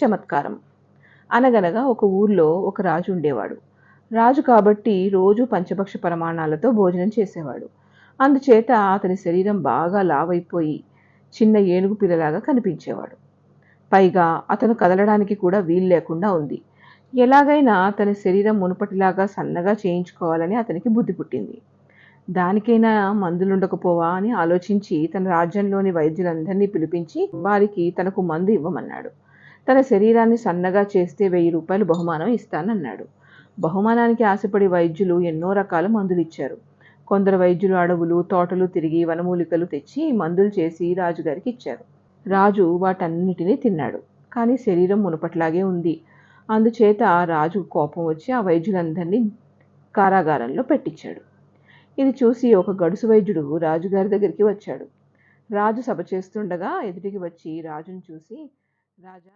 చమత్కారం. అనగనగా ఒక ఊర్లో ఒక రాజు ఉండేవాడు. రాజు కాబట్టి రోజూ పంచభక్ష పరమాణాలతో భోజనం చేసేవాడు. అందుచేత అతని శరీరం బాగా లావైపోయి చిన్న ఏనుగు పిల్లలాగా కనిపించేవాడు. పైగా అతను కదలడానికి కూడా వీలు లేకుండా ఉంది. ఎలాగైనా తన శరీరం మునుపటిలాగా సన్నగా చేయించుకోవాలని అతనికి బుద్ధి పుట్టింది. దానికైనా మందులుండకపోవా అని ఆలోచించి తన రాజ్యంలోని వైద్యులందరినీ పిలిపించి వారికి తనకు మందు ఇవ్వమన్నాడు. తన శరీరాన్ని సన్నగా చేస్తే 1000 రూపాయలు బహుమానం ఇస్తానన్నాడు. బహుమానానికి ఆశపడి వైద్యులు ఎన్నో రకాల మందులిచ్చారు. కొందరు వైద్యులు అడవులు, తోటలు తిరిగి వనమూలికలు తెచ్చి మందులు చేసి రాజుగారికి ఇచ్చారు. రాజు వాటన్నిటినీ తిన్నాడు. కానీ శరీరం మునుపట్లాగే ఉంది. అందుచేత రాజు కోపం వచ్చి ఆ వైద్యులందరినీ కారాగారంలో పెట్టించాడు. ఇది చూసి ఒక గడుసు వైద్యుడు రాజుగారి దగ్గరికి వచ్చాడు. రాజు సభ చేస్తుండగా ఎదుటికి వచ్చి రాజును చూసి, రాజా